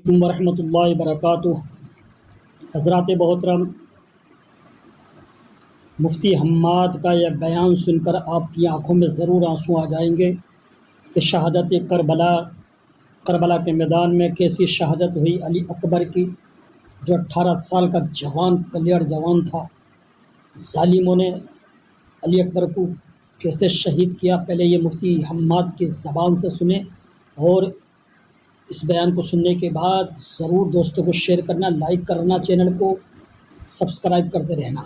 ورحمۃ اللہ وبرکاتہ۔ حضرات محترم، مفتی حماد کا یہ بیان سن کر آپ کی آنکھوں میں ضرور آنسو آ جائیں گے کہ شہادت کربلا کے میدان میں کیسی شہادت ہوئی علی اکبر کی، جو 18 سال کا جوان کلیڑ جوان تھا۔ ظالموں نے علی اکبر کو کیسے شہید کیا، پہلے یہ مفتی حماد کی زبان سے سنیں، اور اس بیان کو سننے کے بعد ضرور دوستوں کو شیئر کرنا، لائک کرنا، چینل کو سبسکرائب کرتے رہنا۔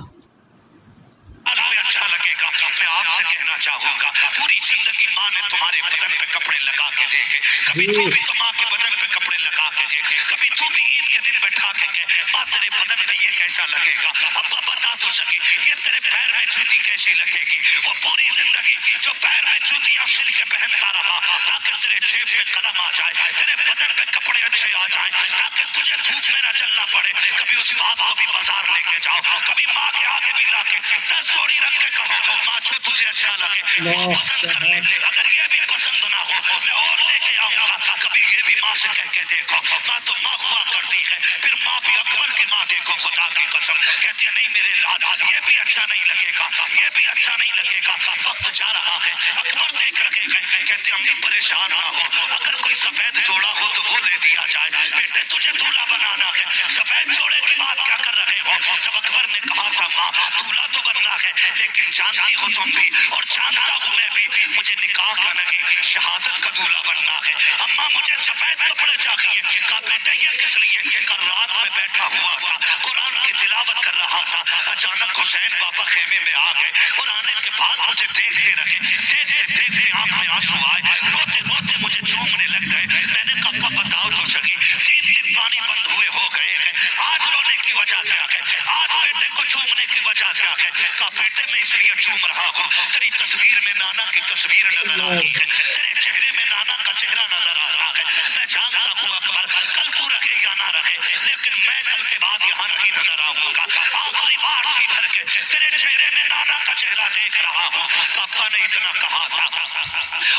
اچھا لگے گا، میں آپ سے کہنا چاہوں گا، پوری زندگی ماں نے تمہارے بدن پہ کپڑے لگا کے دیکھے، کبھی تو بھی تو ماں کے بدن پہ کپڑے لگا کے دیکھے، کبھی تو بھی عید کے دن بٹھا کے کہے ماں تیرے بدن پہ یہ کیسا لگے گا، ابا بتا تو سکی یہ تیرے پیر میں جوتی کیسی لگے گی۔ وہ پوری زندگی جو پیر میں جوتیاں سل کے پہنتا رہا تاکہ تیرے جیب میں قلم آ جائے، تیرے بدن پہ کپڑے اچھے آ جائیں تاکہ تجھے دھوپ میں نہ چلنا پڑے۔ کبھی اس باپ کو بھی بازار لے کے جاؤ، کبھی ماں کے آگے بھی لا کے 10 جوڑی رکھ کے کہو ماں جو تجھے اچھا لگے وہ پسند کر لے، اگر یہ بھی پسند نہ ہو میں اور لے کے آؤں گا۔ کبھی یہ بھی ماں سے کہہ کے دیکھو، ماں تو ماں ہوا کرتی ہے، پھر ماں بھی اکبر کی ماں دیکھو، خدا کی قسم کہتی نہیں میرے لال یہ بھی اچھا نہیں لگے گا، یہ بھی اچھا نہیں لگے گا۔ وقت جا رہا ہے، اکبر دیکھ رکھے گئے، کہتے ہم بھی پریشان نہ ہو، اگر کوئی سفید جوڑا ہو تو وہ لے دیا جائے، بیٹے تجھے دولہا بنانا ہے، سفید جوڑے کی بات کیا کر رہے ہو؟ جب اکبر نے کہا تھا ماں دولہا تو بننا ہے لیکن جانتی ہو تم بھی اور جانتا ہوں میں بھی مجھے نکاح کا نہیں شہادت کا دولہا بننا ہے، اماں مجھے سفید کپڑے چاہیے۔ کہا بیٹا یہ کس لیے؟ کل رات میں بیٹھا ہوا تھا قرآن کی تلاوت کر رہا تھا، اچانک حسین بابا خیمے میں آ گئے اور آنے کے بعد مجھے دیکھتے رہے، دیکھتے آنکھ میں آنسو آئے، روتے روتے مجھے چومنے لگ گئے۔ میں نے کہا ابا بتاؤ تو سکی 3 دن پانی بند ہوئے ہو گئے ہیں، آج رونے کی وجہ کیا ہے؟ آج بیٹے کو چومنے کی وجہ کیا ہے؟ کہا بیٹے میں اس لیے چوم رہا ہوں تیری تصویر میں نانا کی تصویر نظر آتی ہے، تیرے چہرے میں نانا کا چہرہ نظر آتا ہے۔ میں جانتا ہوں اکبر کل تو رکھے یا نہ رکھے لیکن میں کل کے بعد یہاں نہیں نظر آؤں گا، آخری بار جی بھر کے تیرے چہرے میں نانا کا چہرہ دیکھ رہا ہوں۔ ابا نے اتنا کہا تھا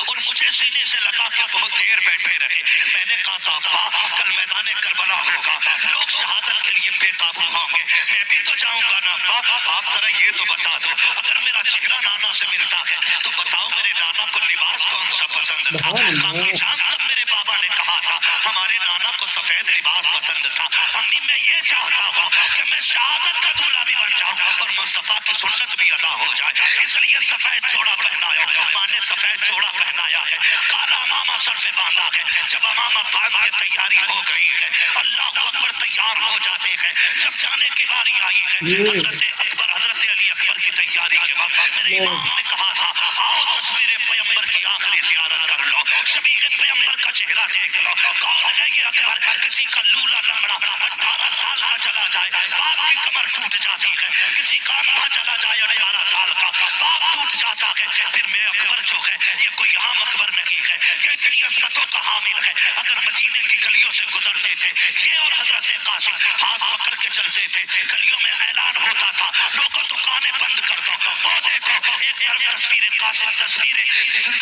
اور مجھے سینے سے لگا کے بہت دیر بیٹھے رہے۔ میں نے کہا تھا ابا کل میدان کربلا ہوگا، لوگ شہادت کے لیے بے قابو ہوں گے، میں بھی تو جاؤں گا نا ابا، آپ ذرا یہ تو بتا دو اگر میرا چہرہ نانا سے ملتا ہے تو بتاؤ میرے نانا کو لباس کون سا پسند تھا؟ کاکی جان تب میرے بابا نے کہا تھا ہمارے نانا کو سفید لباس پسند تھا، امی میں یہ چاہتا ہوں کہ میں شہادت کا دولہا بھی بن جاؤں اور مصطفیٰ کی سنت بھی ادا ہو جائے، اس لیے سفید جوڑا پہنایا، ماں نے سفید جوڑا پہنایا ہے، کالا امامہ سر سے باندھا ہے، جب امامہ باندھ کے تیاری ہو گئی ہے اللہ اکبر تیار ہو جاتے ہیں، جب جانے کی باری آئی ہے حضرت علی اکبر کی تیاری کے وقت میرے امام نے کہا تھا آؤ تصویر پیغمبر کی آخری زیارت کر لو، شبیہ پیغمبر کا چہرہ دیکھ لو، کون ہے یہ اکبر؟ کسی کا لولا لنگڑا 18 سال کا چلا جائے باپ کی کمر ٹوٹ جاتی ہے، کسی کا اندھا چلا جائے 18 سال کا باپ ٹوٹ جاتا ہے، پھر میں اکبر جو ہے یہ کوئی عام اکبر نہیں ہے، یہ اتنی عظمتوں کا حامل ہے، اگر مدینے کی گلیوں سے گزرتے تھے یہ اور حضرت قاسم ہاتھ پکڑ کے چلتے تھے، گلیوں میں اعلان ہوتا تھا لوگوں دکانیں بند کر دو، وہ دیکھو ایک طرف تصویر قاسم، تصویر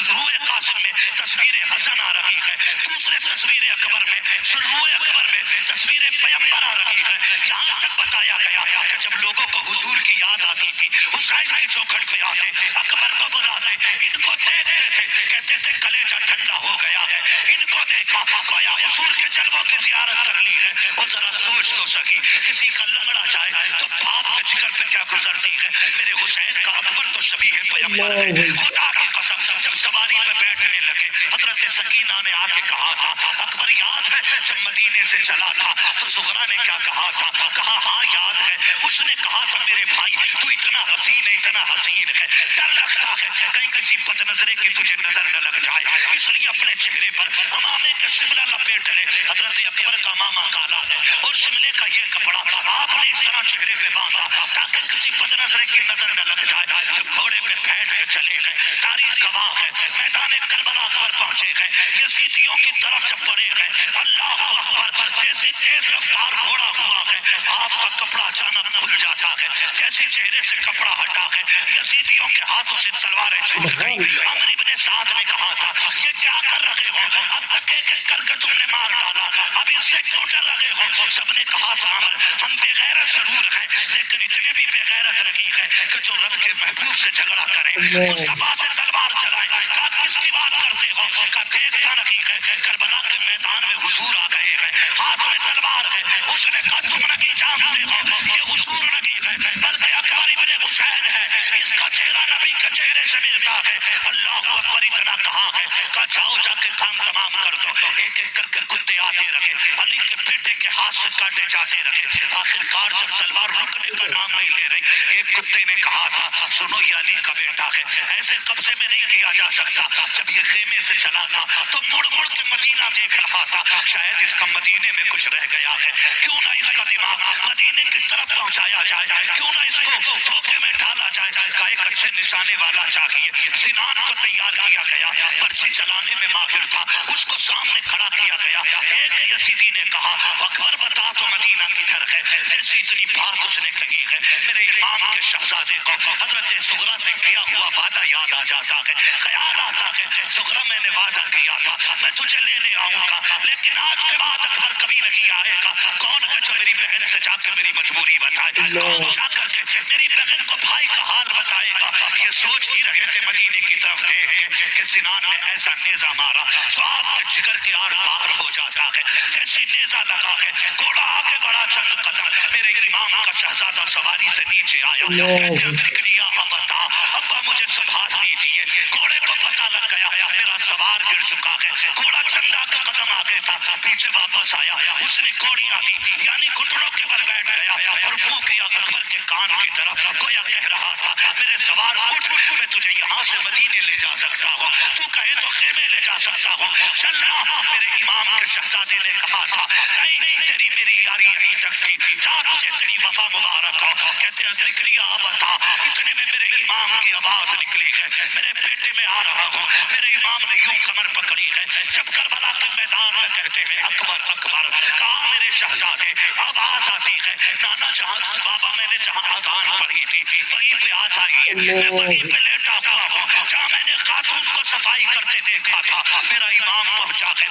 روئے قاسم میں تصویر حسن آ رہی ہے، دوسرے تصویر اکبر میں روئے اکبر میں تصویر پیغمبر آ رہی ہے، یہاں تک بتایا گیا کہ جب لوگوں کو حضور کی یاد آتی تھی حسین کی چوکھٹ پہ آتے اکبر کو بلاتے ان کو دیکھتے تھے کہتے تھے کلیجہ ٹھنڈا ہو گیا ہے، ان کو دیکھا گویا حضور کے جلووں کی زیارت کر لی ہے، وہ ذرا سوچ تو سکی کسی کا لنگڑا جائے تو باپ کے جگر پہ کیا گزرتی ہے، میرے حسین کا اکبر تو شبیہ پیغمبر ہے، خدا کی قسم جب سواری پہ بیٹھنے لگے حضرت سکینہ نے آ کے کہا تھا اکبر یاد ہے جب مدینے سے چلا تھا تو زہرا نے کیا کہا تھا؟ کہا ہاں یاد ہے، اس نے کہا تھا میرے بھائی تو اتنا حسین ہے، اتنا حسین ہے، ڈر لگتا ہے کہیں کسی بد نظرے کی تجھے نظر نہ لگ جائے، اس لیے اپنے چہرے پر امامے کا شملہ لپیٹ لے، حضرت اکبر کا امامہ کالا ہے اور شملے کا یہ کپڑا آپ نے اس طرح چہرے پہ باندھا تاکہ کسی بد نظرے کی نظر نہ لگ جائے، جب گھوڑے پہ بیٹھ کے چلے گئے تاریخ گواہ ہے میدان کربلا پر پہنچے گئے، یزیدیوں کی طرف جب بڑھے گئے اللہ اکبر جیسی تیز رفتار گھوڑا ہوا ہے آپ کا کپڑا اچانک کھل جاتا ہے، جیسے چہرے سے کپڑا ہٹا ہے یزیدیوں کے ہاتھوں سے تلواریں چھوٹ گئی، عمر ابن سعد نے کہا تھا یہ کیا کر رہے ہو، اب تک ایک ایک کر کے تم نے مار ڈالا، اب اس سے کیوں ڈر رہے ہو؟ سب نے کہا تھا عمر ہم بے غیرت ضرور ہیں لیکن اتنے بھی بے غیرت نہیں ہے کہ جو رب کے محبوب سے جھگڑا کریں، مصطفیٰ سے تلوار چلائیں۔ کہا کس کی بات کرتے ہو؟ کہا دیکھتا نہیں ہے کربلا کے میدان میں حضور آ گئے ہیں، ہاتھ میں تلوار ہے۔ اس نے کہا تم نہیں جانتے ہو یہ حضور نہیں ہے بلکہ اکبر ابن حسین ہے، اس کا چہرہ نبی کے چہرے سے ملتا ہے۔ اللہ اکبر اتنا کہا ہے، کہا جاؤ جا کے کام تمام کر دو۔ ایک ایک کر کے کتے آتے رہے، علی کے بیٹے کے ہاتھ سے کاٹے جاتے رہے۔ آخرکار جب تلوار رکنے کا نام نہیں لے رہی، ایک کتے نے کہا تھا سنو یہ علی کا بیٹا ہے، ایسے قبضے میں نہیں کیا جا سکتا۔ جب یہ خیمے سے چلا تھا تو مڑ مڑ کے مدینہ دیکھ رہا تھا، شاید اس کا مدینے میں کچھ رہ گیا ہے، کیوں نہ اس کا دماغ مدینے کی طرف پہنچایا جائے، کیوں نہ اس کو دھوکے میں ڈالا جائے۔ کا ایک اچھے نشانے والا چاہیے۔ سنان کو تیار کیا گیا، پرچی چلانے میں ماہر تھا، اس کو سامنے کھڑا کیا گیا۔ ایک یزیدی نے کہا اکبر بتا تو مدینہ کدھر ہے؟ جیسی اتنی بات اس نے کہی ہے میرے امام کے شہزادے کو حضرت زغرا سے کیا ہوا وعدہ یاد آ جاتا ہے، خیال آتا ہے زغرا میں نے وعدہ کیا تھا میں تجھے لینے آؤں گا، لیکن آج کے بعد اکبر کبھی نہیں آئے گا۔ کون ہے جو میری بہن سے جا کے میری مجبوری بتائے، کون جا کر کے میری بہن کو بھائی کا حال بتائے گا؟ یہ سوچ ہی رہے تھے مدینے کی طرف دیکھ کہ سنان نے ایسا نیزہ مارا جو آپ کے جگر کے آر پار ہو جاتا ہے۔ جیسی نیزہ لگا ہے گھوڑا آگے بڑھا چند قدم، میرے امام کا شہزادہ سواری سے نیچے آیا، کہتے ابا بتا ابا مجھے سنبھال لیجیے۔ گھوڑے کو پتہ لگ گیا میرا سوار گر چکا ہے، گھوڑا چند قدم آگے تھا پیچھے واپس آیا، اس نے گوڑیاں دی یعنی گھٹنوں کے بل بیٹھ گیا اور منہ کیا اکبر کے کان کی طرف، گویا کہہ رہا تھا میرے سوار اٹھ، میں تجھے یہاں سے مدینے لے جا سکتا ہوں، تو کہے تو خیمے لے جا سکتا ہوں، چلنا۔ میرے امام کے شہزادے نے کہا تھا نہیں تیری میری یاری یہیں تک تھی، جا تجھے تیری وفا مبارک ہو۔ کہتے ہیں ذکریہ بتا، اتنے میں میرے امام کی آواز نکلی ہے میرے بیٹے میں آ رہا ہوں۔ میرے امام نے یوں کمر پکڑی ہے، جب کربلا کے میدان میں کہتے ہیں اکبر اکبر، کہا میرے شہزادے آواز آتی ہے نانا جہاں بابا میں نے جہاں اذان پڑھی تھی وہیں پہ آ جائیے، میں وہیں پہ لیٹا ہوا ہوں جہاں میں نے خاتون کو صفائی کرتے دیکھا تھا۔ میرا امام پہنچا ہے،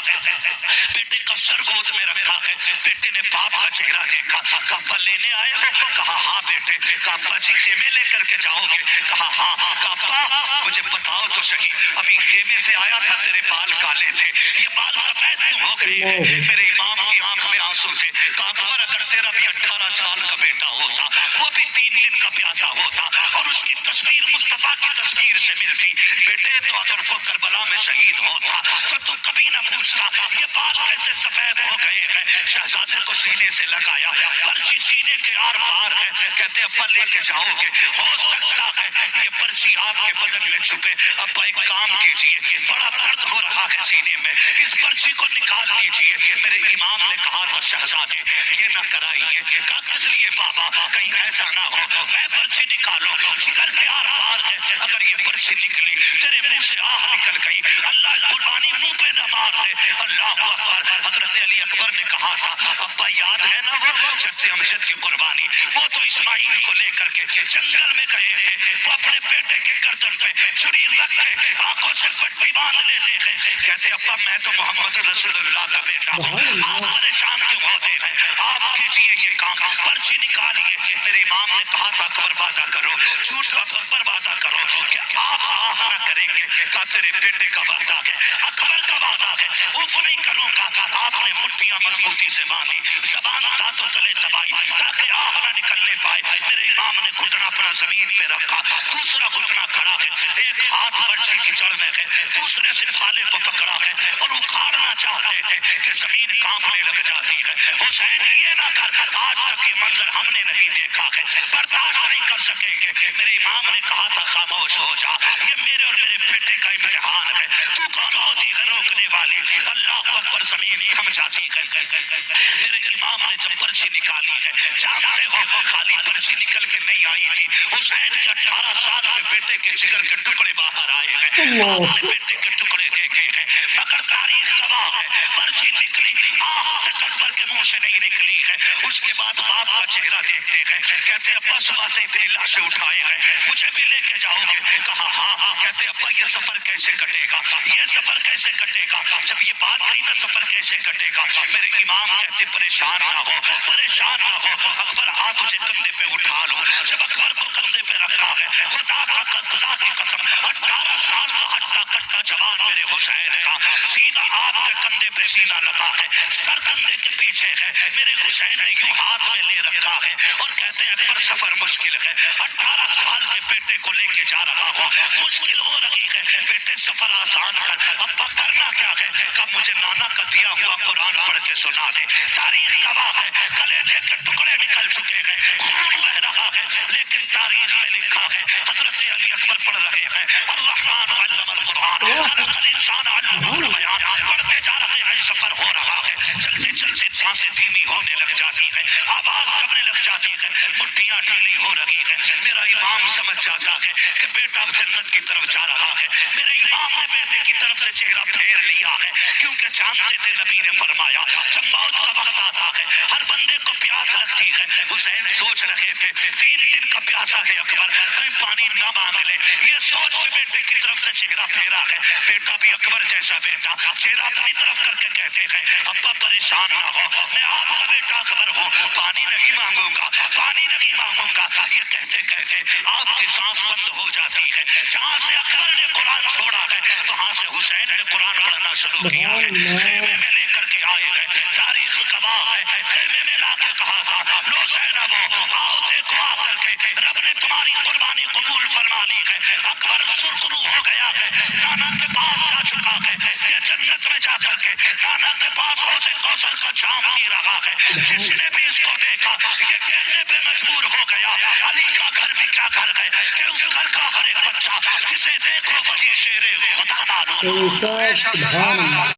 بیٹے کا سر گود میں رکھا ہے، بیٹے نے باپ کا چہرہ دیکھا، کہا ابا لینے آئے ہو؟ کہا ہاں بیٹے۔ کہا ابا جی خیمے لے کر کے جاؤ گے؟ کہا ہاں۔ کہا ابا مجھے بتاؤ تو صحیح، ابھی خیمے سے آیا تھا تیرے بال کالے تھے، یہ بال سفید کیوں ہو گئے ہیں؟ میرے امام کی آنکھ میں آنسو تھے۔ کہا اکبر اگر تیرا بھی 18 سال کا بیٹا ہوتا، وہ بھی 3 دن کا پیاسا ہوتا اور اس کی تصویر مصطفیٰ کی تصویر سے ملتی، بیٹے تو اگر وہ کربلا میں شہید ہوتا تو کبھی نہ پوچھتا یہ بال کیسے سفید ہو گئے ہیں۔ شہزادے کو سینے سے لگایا، پرچی سینے کے آر پار ہے، کہتے ابا لے کے جاؤ گے؟ ہو سکتا ہے یہ پرچی آپ کے بدن میں چھپے، ابا ایک کام کیجیے، بڑا درد ہو رہا ہے سینے میں، اس پرچی کو نکال لیجیے۔ میرے امام نے کہا تھا شہزادے یہ نہ کرائیے۔ کہا کس لیے بابا؟ کہیں ایسا نہ ہو میں پرچی نکالوں، جگر کے آر پار ہے، اگر یہ پرچی نکلی تیرے منہ سے آہ نکل گئی، اللہ قربانی منہ پہ نہ مار دے۔ اللہ اکبر۔ حضرت علی اکبر نے کہا تھا ابا یاد ہے نا وہ جد امجد کی قربانی، وہ تو اسماعیل کو لے کر کے جنگل میں گئے تھے، وہ اپنے بیٹے کے گردن پہ چھری رکھ کے آنکھوں سے پٹی باندھ لیتے ہیں، کہتے ابا میں تو محمد رسول اللہ کا بیٹا ہوں، آپ پریشان کیوں ہوتے ہیں؟ آپ کیجیے یہ کام، پرچی نکالیے۔ میرے امام نے کہا تھا اکبر وعدہ کرو، جھوٹ اکبر وعدہ کرو کہ آپ آہ نہ کریں گے۔ کہا تیرے بیٹے کا وعدہ ہے، اکبر کا وعدہ ہے، اوف نہیں کروں گا۔ آپ نے مٹھیاں مضبوطی سے باندھی، زبان دانتوں تلے دبائی تاکہ آہ نہ نکلنے پائے۔ میرے امام نے گھٹنا اپنا زمین پہ رکھا، دوسرا گھٹنا کھڑا ہے، ایک ہاتھ پرچی کی جڑ میں ہے، دوسرے سے پھالے کو پکڑا ہے اور اکھاڑنا چاہتے تھے کہ زمین کانپنے لگ جاتی ہے۔ حسین یہ نہ کر، آج تک یہ منظر ہم نے نہیں دیکھا ہے، برداشت نہیں کر سکیں گے۔ میرے امام نے کہا تھا خاموش ہو جا، یہ میرے اور میرے بیٹے کا امتحان ہے، تو کون ہوتی ہے روکنے والی؟ اللہ اکبر۔ زمین تھم جاتی ہے۔ میرے امام نے جب پرچی نکالی ہے، جانتے ہو خالی پرچی نکل کے نہیں آئی تھی، حسین کے 18 سال کے بیٹے کے جگر کے ٹکڑے باہر آئے ہیں، آپ نے بیٹے کے ٹکڑے دیکھے ہیں، مگر تاریخ گواہ ہے پرچی نکلی، آہ تک اکبر کے آنسوؤں سے نہیں نکلی ہے. اس کے بعد باپ کا چہرہ دیکھتے گئے, کہتے ابا صبح سے اتنی لاشیں اٹھائے ہیں, مجھے بھی لے کے جاؤ گے؟ کہا ہاں. کہتے ابا یہ سفر کیسے کٹے گا, یہ سفر کیسے کٹے گا؟ جب یہ بات کہی نا سفر کیسے کٹے گا, میرے امام کہتے پریشان نہ ہو, پریشان نہ ہو, اکبر آ تجھے کندھے پہ اٹھا لو. جب اکبر کو کندھے پہ رکھا ہے, خدا کی قسم 18 سال کا ہٹا کٹا جوان میرے حسین کا سیدھا آپ کے کندھے پہ سینہ لگا ہے, سر کندھے کے پیچھے ہے, میرے حسین نے یوں ہاتھ میں لے رکھا ہے اور کہتے ہیں اکبر سفر مشکل ہے, 18 سال کے بیٹے کو لے کے جا رہا ہوں, مشکل ہو رہی ہے, بیٹے سفر آسان کر. ابا کرنا کیا ہے؟ کب مجھے نانا کا دیا ہوا قرآن پڑھ کے سنا دے. تاریخ گواہ ہے, کلیجے کے ٹکڑے نکل چکے ہیں, خون بہ رہا ہے, لیکن تاریخ میں لکھا ہے حضرت علی اکبر پڑھ رہے ہیں الرحمن علم القرآن خلق الانسان علمہ البیان, پڑھتے جا رہے ہیں, سفر ہو رہا ہے, چلتے چلتے سانسیں دھیمی ہونے لگ جاتی ہیں, آواز دبنے لگ جاتی ہے, مٹھیاں ڈھیلی ہو رہی ہیں. میرا امام سمجھ جاتا ہے کہ بیٹا جنت کی طرف جا رہا ہے. میرے امام نے بیٹے کی طرف سے چہرہ پھیر لیا ہے, کیونکہ جانتے تھے نبی نے فرمایا جب موت کا وقت آتا ہے ہر بندے کو پیاس لگتی ہے. حسین سوچ رہے تھے 3 دن کا پیاسا ہے اکبر, کہیں پانی نہ مانگ لے. یہ سوچ کے بیٹے کی طرف سے چہرہ پھیرا ہے. بیٹا بھی اکبر جیسا بیٹا, چہرہ اپنی طرف کر کے کہتے ہیں ابا پریشان نہ ہو, میں آپ کا بیٹا اکبر ہوں, پانی نہیں مانگوں گا, پانی نہیں مانگوں گا. یہ کہتے کہتے آپ کی سانس بند ہو جاتی ہے. جہاں سے اکبر نے قرآن چھوڑا ہے وہاں سے حسین نے قرآن پڑھنا شروع کیا ہے. خیمے میں لے کر کے آئے ہیں, تاریخ گواہ ہے, خیمے میں لا کے کہا تھا لو زینبو آؤ دیکھو آ کر کے رب نے تمہاری قربانی قبول فرما لی ہے. اکبر سرخرو ہو گیا ہے, نانا کے پاس جا چکا ہے, یہ جنت میں جا کر کے نانا کے پاس حوض کوثر کا جام پی رہا ہے. جس نے بھی اس کو دیکھا یہ کہنے پہ مجبور ہو گیا علی کا گھر بھی کیا گھر ہے کہ اس گھر کا ہر ایک بچہ جسے دیکھو وہی شیر خدا معلوم. سبحان اللہ.